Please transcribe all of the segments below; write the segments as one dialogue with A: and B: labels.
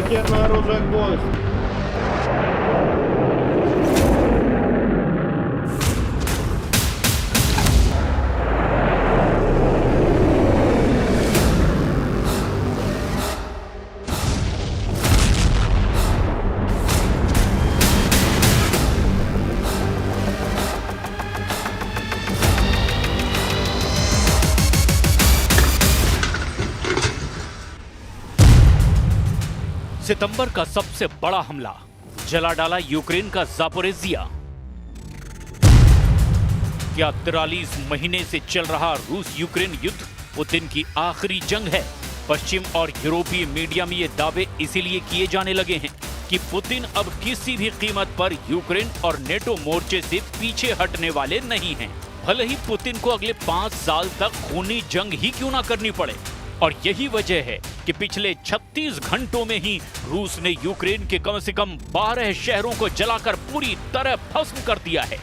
A: Ядерное оружие «Гвоздь».
B: सितंबर का सबसे बड़ा हमला, जला डाला यूक्रेन का ज़ापोरिज़िया। क्या 43 महीने से चल रहा रूस यूक्रेन युद्ध पुतिन की आखिरी जंग है? पश्चिम और यूरोपीय मीडिया में ये दावे इसीलिए किए जाने लगे हैं कि पुतिन अब किसी भी कीमत पर यूक्रेन और नेटो मोर्चे से पीछे हटने वाले नहीं हैं। भले ही पुतिन को अगले 5 साल तक खूनी जंग ही क्यों ना करनी पड़े। और यही वजह है कि पिछले 36 घंटों में ही रूस ने यूक्रेन के कम से कम 12 शहरों को जलाकर पूरी तरह भस्म कर दिया है।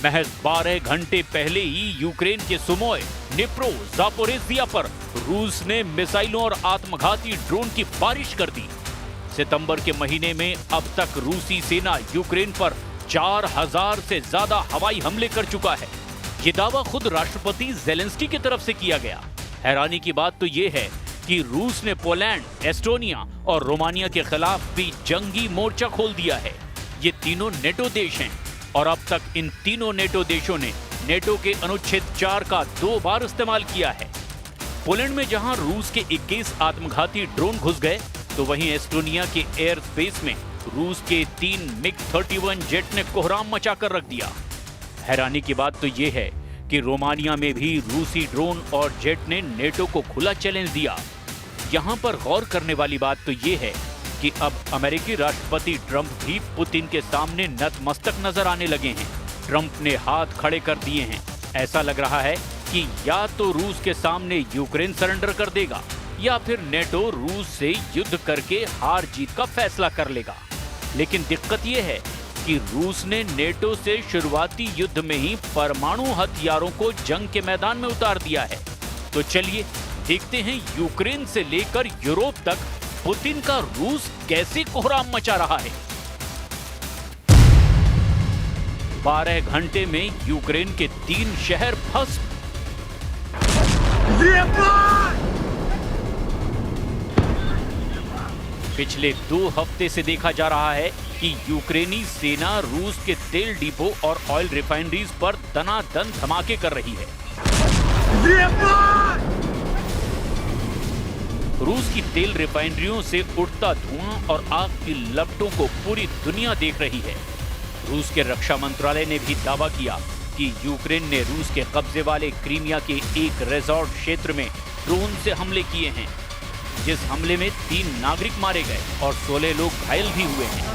B: महज 12 घंटे पहले ही यूक्रेन के सुमोय, निप्रो, ज़ापोरिज़िया पर रूस ने मिसाइलों और आत्मघाती ड्रोन की बारिश कर दी। सितंबर के महीने में अब तक रूसी सेना यूक्रेन पर 4000 से ज्यादा हवाई हमले कर चुका है। ये दावा खुद राष्ट्रपति ज़ेलेंस्की की तरफ से किया गया। हैरानी की बात तो ये है कि रूस ने पोलैंड, एस्टोनिया और रोमानिया के खिलाफ भी जंगी मोर्चा खोल दिया है। ये तीनों नेटो देश हैं और अब तक इन तीनों नेटो देशों ने नेटो के अनुच्छेद 4 का 2 बार इस्तेमाल किया है। पोलैंड में जहां रूस के 21 आत्मघाती ड्रोन घुस गए, तो वहीं एस्टोनिया के एयर स्पेस में रूस के 3 मिग-31 जेट ने कोहराम मचाकर रख दिया। हैरानी की बात तो ये है कि रोमानिया में भी रूसी ड्रोन और जेट ने नेटो को खुला चैलेंज दिया। यहां पर गौर करने वाली बात तो ये है कि अब अमेरिकी राष्ट्रपति ट्रंप भी पुतिन के सामने नतमस्तक नजर आने लगे हैं। ट्रंप ने हाथ खड़े कर दिए हैं। ऐसा लग रहा है कि या तो रूस के सामने यूक्रेन सरेंडर कर देगा या फिर नेटो रूस से युद्ध करके हार जीत का फैसला कर लेगा। लेकिन दिक्कत यह है कि रूस ने नेटो से शुरुआती युद्ध में ही परमाणु हथियारों को जंग के मैदान में उतार दिया है। तो चलिए देखते हैं यूक्रेन से लेकर यूरोप तक पुतिन का रूस कैसे कोहराम मचा रहा है। 12 घंटे में यूक्रेन के 3 शहर भस्म। पिछले 2 हफ्ते से देखा जा रहा है कि यूक्रेनी सेना रूस के तेल डिपो और ऑयल रिफाइनरीज पर दनादन धमाके कर रही है। रूस की तेल रिफाइनरियों से उठता धुआं और आग की लपटों को पूरी दुनिया देख रही है। रूस के रक्षा मंत्रालय ने भी दावा किया कि यूक्रेन ने रूस के कब्जे वाले क्रीमिया के एक रिजॉर्ट क्षेत्र में ड्रोन से हमले किए हैं, जिस हमले में 3 नागरिक मारे गए और 16 लोग घायल भी हुए हैं।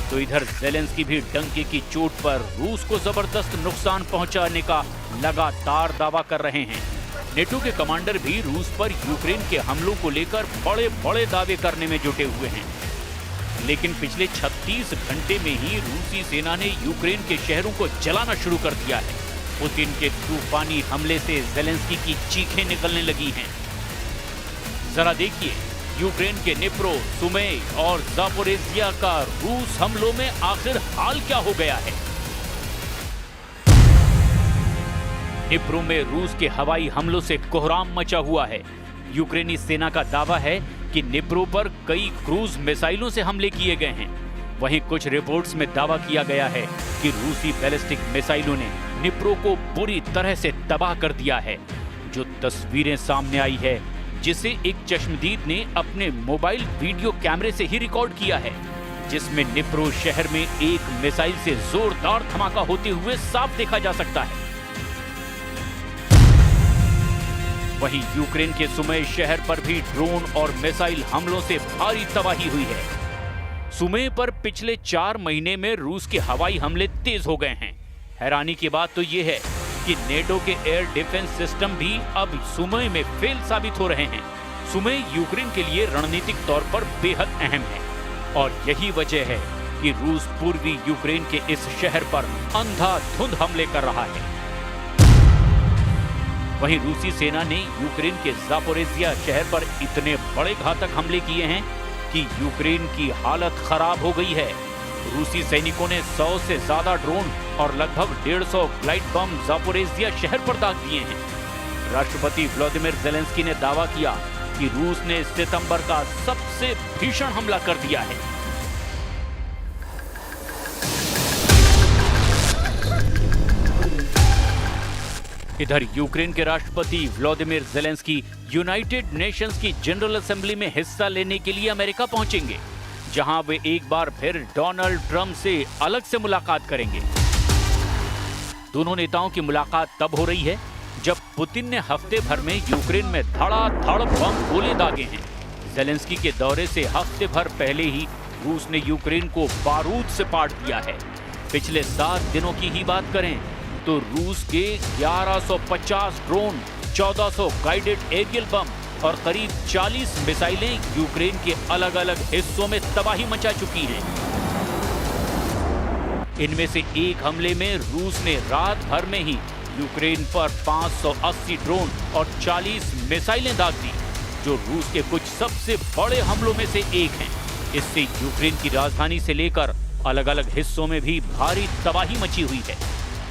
B: तो इधर ज़ेलेंस्की भी डंके की चोट पर रूस को जबरदस्त नुकसान पहुंचाने का लगातार दावा कर रहे हैं। नेटो के कमांडर भी रूस पर यूक्रेन के हमलों को लेकर बड़े बड़े दावे करने में जुटे हुए हैं। लेकिन पिछले 36 घंटे में ही रूसी सेना ने यूक्रेन के शहरों को जलाना शुरू कर दिया है। पुतिन के तूफानी हमले से ज़ेलेंस्की की चीखें निकलने लगी हैं। जरा देखिए यूक्रेन के निप्रो, सुमे और ज़ापोरिज़िया का रूस हमलों में आखिर हाल क्या हो गया है। निप्रो में रूस के हवाई हमलों से कोहराम मचा हुआ है। यूक्रेनी सेना का दावा है कि निप्रो पर कई क्रूज मिसाइलों से हमले किए गए हैं। वहीं कुछ रिपोर्ट्स में दावा किया गया है कि रूसी बैलिस्टिक मिसाइलों ने निप्रो को बुरी तरह से तबाह कर दिया है। जो तस्वीरें सामने आई है, जिसे एक चश्मदीद ने अपने मोबाइल वीडियो कैमरे से ही रिकॉर्ड किया है, जिसमें निप्रो शहर में एक मिसाइल से जोरदार धमाका होते हुए साफ देखा जा सकता है। वहीं यूक्रेन के सुमे शहर पर भी ड्रोन और मिसाइल हमलों से भारी तबाही हुई है। सुमे पर पिछले 4 महीने में रूस के हवाई हमले तेज हो गए हैं। हैरानी की बात तो यह है कि नेटो के एयर डिफेंस सिस्टम भी अब सुमे में फेल साबित हो रहे हैं। सुमे यूक्रेन के लिए रणनीतिक तौर पर बेहद अहम है और यही वजह है कि रूस पूर्वी यूक्रेन के इस शहर पर अंधाधुंध हमले कर रहा है। वहीं रूसी सेना ने यूक्रेन के ज़ापोरिज़िया शहर पर इतने बड़े घातक हमले किए हैं कि यूक्रेन की हालत खराब हो गई है। रूसी सैनिकों ने 100 से ज्यादा ड्रोन और लगभग 150 ग्लाइड बम ज़ापोरिज़िया शहर पर दाग दिए हैं। राष्ट्रपति व्लादिमीर ज़ेलेंस्की ने दावा किया कि रूस ने सितंबर का सबसे भीषण हमला कर दिया है। इधर यूक्रेन के राष्ट्रपति व्लादिमीर ज़ेलेंस्की यूनाइटेड नेशंस की जनरल असेंबली में हिस्सा लेने के लिए अमेरिका पहुंचेंगे, जहां वे एक बार फिर डोनाल्ड ट्रंप से अलग से मुलाकात करेंगे। दोनों नेताओं की मुलाकात तब हो रही है जब पुतिन ने हफ्ते भर में यूक्रेन में धड़ाधड़ बम गोले दागे हैं। ज़ेलेंस्की के दौरे से हफ्ते भर पहले ही रूस ने यूक्रेन को बारूद से पाट दिया है। पिछले 7 दिनों की ही बात करें तो रूस के 1150 ड्रोन, 1400 गाइडेड एरियल बम और करीब 40 मिसाइलें यूक्रेन के अलग अलग हिस्सों में तबाही मचा चुकी हैं। इनमें से एक हमले में रूस ने रात भर में ही यूक्रेन पर 580 ड्रोन और 40 मिसाइलें दाग दी, जो रूस के कुछ सबसे बड़े हमलों में से एक हैं। इससे यूक्रेन की राजधानी से लेकर अलग अलग हिस्सों में भी भारी तबाही मची हुई है।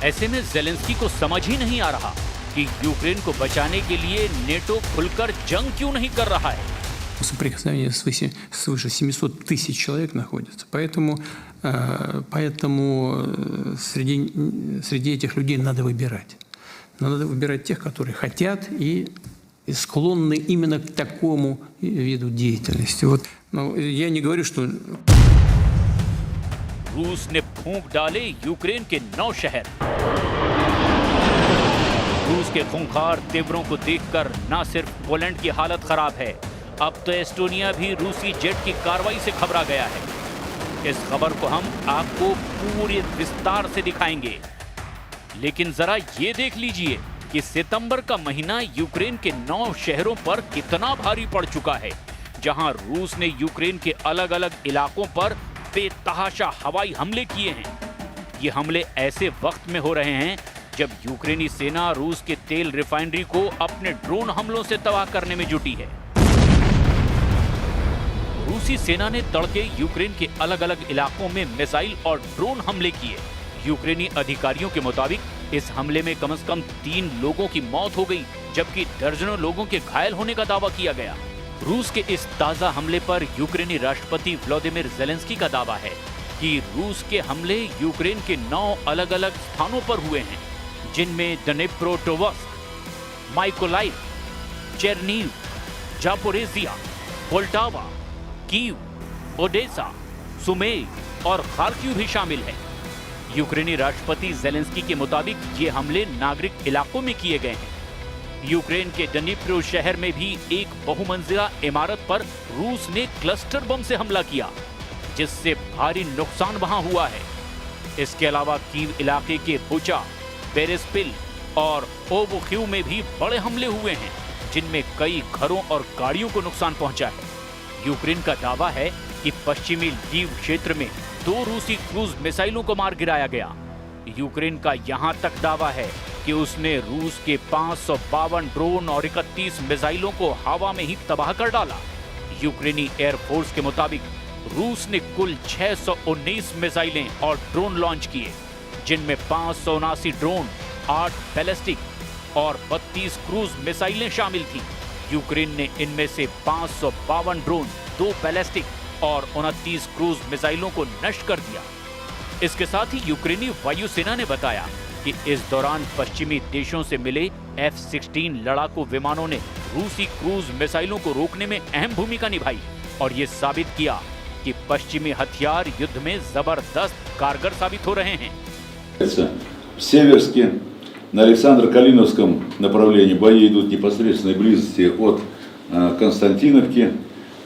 B: ऐसे में ज़ेलेंस्की को समझ ही नहीं आ रहा कि यूक्रेन को बचाने के लिए नेटो खुलकर जंग क्यों नहीं कर रहा है।
A: Соприкосновение свыше 700 тысяч человек находится. Поэтому среди этих людей надо выбирать. Надо выбирать тех, которые хотят и склонны именно к такому виду деятельности. Вот, я не говорю, что...
B: रूस ने फूंक डाले यूक्रेन के 9 शहर। रूस के खूंखार तेवरों को देखकर न सिर्फ पोलैंड की हालत खराब है, अब तो एस्टोनिया भी रूसी जेट की कार्रवाई से घबरा गया है। इस खबर को हम आपको पूरे विस्तार से दिखाएंगे, लेकिन जरा ये देख लीजिए कि सितंबर का महीना यूक्रेन के 9 शहरों पर कितना भारी पड़ चुका है, जहां रूस ने यूक्रेन के अलग अलग इलाकों पर बेतहाशा हवाई हमले किए हैं। ये हमले ऐसे वक्त में हो रहे हैं जब यूक्रेनी सेना रूस के तेल रिफाइनरी को अपने ड्रोन हमलों से तबाह करने में जुटी है। रूसी सेना ने तड़के यूक्रेन के अलग अलग इलाकों में मिसाइल और ड्रोन हमले किए। यूक्रेनी अधिकारियों के मुताबिक इस हमले में कम से कम 3 लोगों की मौत हो गई, जबकि दर्जनों लोगों के घायल होने का दावा किया गया। रूस के इस ताजा हमले पर यूक्रेनी राष्ट्रपति व्लादिमीर ज़ेलेंस्की का दावा है कि रूस के हमले यूक्रेन के 9 अलग अलग स्थानों पर हुए हैं, जिनमें Dnipropetrovsk, Mykolaiv, Chernihiv, Zaporizhzhia, Poltava, Kyiv, Odesa, Sumy और खार्किव भी शामिल है। यूक्रेनी राष्ट्रपति ज़ेलेंस्की के मुताबिक ये हमले नागरिक इलाकों में किए गए हैं। यूक्रेन के डनिप्रो शहर में भी एक बहुमंजिला इमारत पर रूस ने क्लस्टर बम से हमला किया, जिससे भारी नुकसान वहां हुआ है। इसके अलावा कीव इलाके के बुचा, बेरेस्पिल और ओवोखिव में भी बड़े हमले हुए हैं, जिनमें कई घरों और गाड़ियों को नुकसान पहुंचा है। यूक्रेन का दावा है कि पश्चिमी लीव क्षेत्र में 2 रूसी क्रूज मिसाइलों को मार गिराया गया। यूक्रेन का यहां तक दावा है कि उसने रूस के 552 ड्रोन और 31 मिसाइलों को हवा में ही तबाह कर डाला। यूक्रेनी एयरफोर्स के मुताबिक रूस ने कुल 619 मिसाइलें और ड्रोन लॉन्च किए, जिनमें 579 ड्रोन, 8 बैलिस्टिक और 32 क्रूज मिसाइलें शामिल थी। यूक्रेन ने इनमें से 552 ड्रोन, 2 बैलिस्टिक और 29 क्रूज मिसाइलों को नष्ट कर दिया। इसके साथ ही यूक्रेनी वायुसेना ने बताया कि इस दौरान पश्चिमी देशों से मिले F-16 लड़ाकू विमानों ने रूसी क्रूज मिसाइलों को रोकने में अहम भूमिका निभाई और ये साबित किया कि पश्चिमी हथियार युद्ध में जबरदस्त कारगर साबित हो रहे हैं।
C: В Северске, на Александро-Калиновском направлении бои идут в непосредственной близости от Константиновки.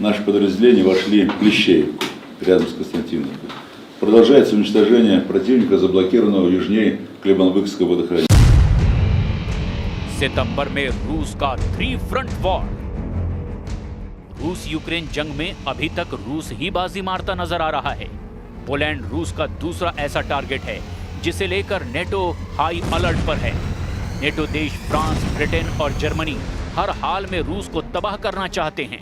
C: Наши подразделения вошли в Плещеевку, рядом с Константиновкой. Продолжается уничтожение противника, заблокированного южнее Клебанбыкского водохранилища.
B: सितंबर में रूस का 3 फ्रंट वॉर। रूस यूक्रेन जंग में अभी तक रूस ही बाजी मारता नजर आ रहा है। पोलैंड रूस का दूसरा ऐसा टारगेट है जिसे लेकर नेटो हाई अलर्ट पर है। नेटो देश फ्रांस, ब्रिटेन और जर्मनी हर हाल में रूस को तबाह करना चाहते हैं,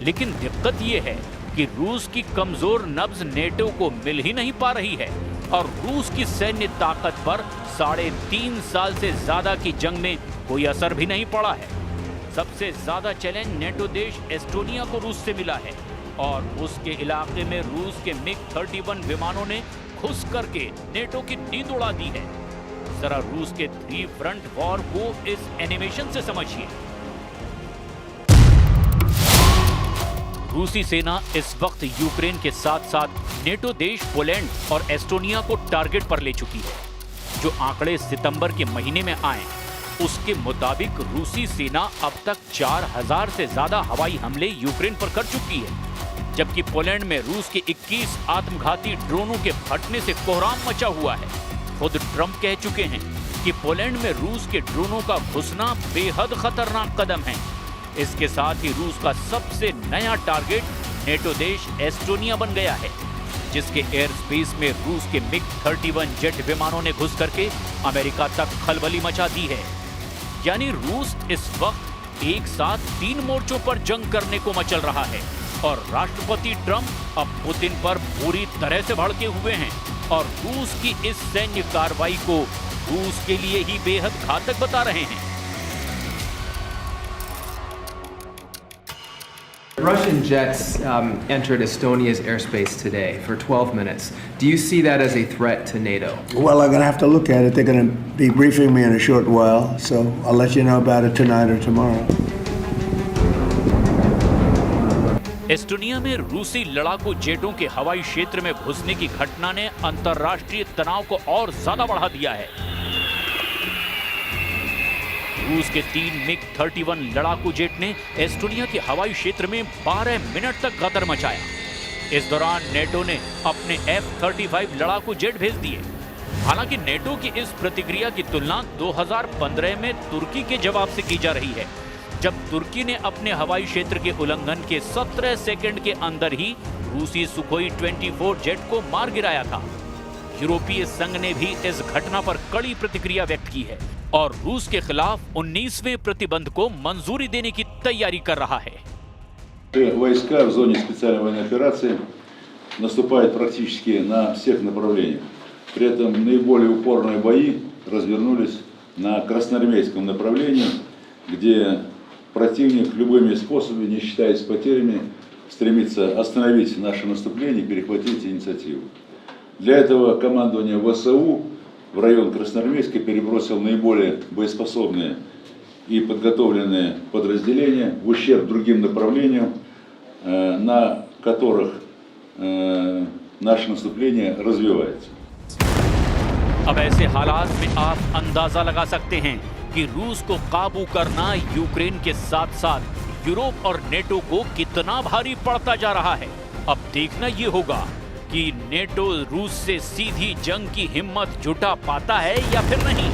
B: लेकिन दिक्कत ये है कि रूस की कमजोर नब्ज नेटो को मिल ही नहीं पा रही है और रूस की सैन्य ताकत पर 3.5 साल से ज्यादा की जंग में कोई असर भी नहीं पड़ा है। सबसे ज्यादा चैलेंज नेटो देश एस्टोनिया को रूस से मिला है और उसके इलाके में रूस के MiG-31 विमानों ने घुस करके नेटो की नींद उड़ा दी है। जरा रूस के 3 फ्रंट वॉर को इस एनिमेशन से समझिए। रूसी सेना इस वक्त यूक्रेन के साथ साथ नेटो देश पोलैंड और एस्टोनिया को टारगेट पर ले चुकी है। जो आंकड़े सितंबर के महीने में आए उसके मुताबिक रूसी सेना अब तक 4000 से ज्यादा हवाई हमले यूक्रेन पर कर चुकी है, जबकि पोलैंड में रूस के 21 आत्मघाती ड्रोनों के फटने से कोहराम मचा हुआ है। खुद ट्रंप कह चुके हैं कि पोलैंड में रूस के ड्रोनों का घुसना बेहद खतरनाक कदम है। इसके साथ ही रूस का सबसे नया टारगेट नेटो देश एस्टोनिया बन गया है, जिसके एयर स्पेस में रूस के MiG-31 जेट विमानों ने घुस करके अमेरिका तक खलबली मचा दी है। यानी रूस इस वक्त एक साथ 3 मोर्चों पर जंग करने को मचल रहा है और राष्ट्रपति ट्रंप अब पुतिन पर पूरी तरह से भड़के हुए हैं और रूस की इस सैन्य कार्रवाई को रूस के लिए ही बेहद घातक बता रहे हैं।
D: Russian jets entered Estonia's airspace today for 12 minutes. Do you see that as a threat to NATO?
E: Well, I'm going to have to look at it. They're going to be briefing me in a short while, so I'll let you know about it tonight or tomorrow.
B: Estonia में रूसी लड़ाकू जेटों के हवाई क्षेत्र में घुसने की घटना ने अंतर्राष्ट्रीय तनाव को और ज्यादा बढ़ा दिया है। रूस के 3 MiG-31 लड़ाकू जेट ने एस्टोनिया के हवाई क्षेत्र में 12 मिनट तक गदर मचाया। इस दौरान नेटो ने अपने F-35 लड़ाकू जेट भेज दिए। हालांकि नेटो की इस प्रतिक्रिया की तुलना 2015 में तुर्की के जवाब से की जा रही है, जब तुर्की ने अपने हवाई क्षेत्र के उल्लंघन के 17 सेकंड के अंदर ही रूसी सुखोई 24 जेट को मार गिराया था। यूरोपीय संघ ने भी इस घटना पर कड़ी प्रतिक्रिया व्यक्त की है और रूस के खिलाफ 19वें प्रतिबंध को मंजूरी देने की तैयारी कर रहा है।
C: Войска в зоне специальной военной операции наступают практически на всех направлениях. При этом наиболее упорные бои развернулись на красноармейском направлении, где противник любыми способами, не считаясь потерями, стремится остановить наше наступление и перехватить инициативу. Для этого командование ВСУ в район Красноармейска перебросил наиболее боеспособные и подготовленные подразделения в ущерб другим направлениям, на которых наше наступление развивается.
B: अब ऐसे हालात में आप अंदाजा लगा सकते हैं कि रूस को काबू करना यूक्रेन के साथ साथ यूरोप और नेटो को कितना भारी पड़ता जा रहा है। अब देखना ये होगा कि नेटो रूस से सीधी जंग की हिम्मत जुटा पाता है या फिर नहीं।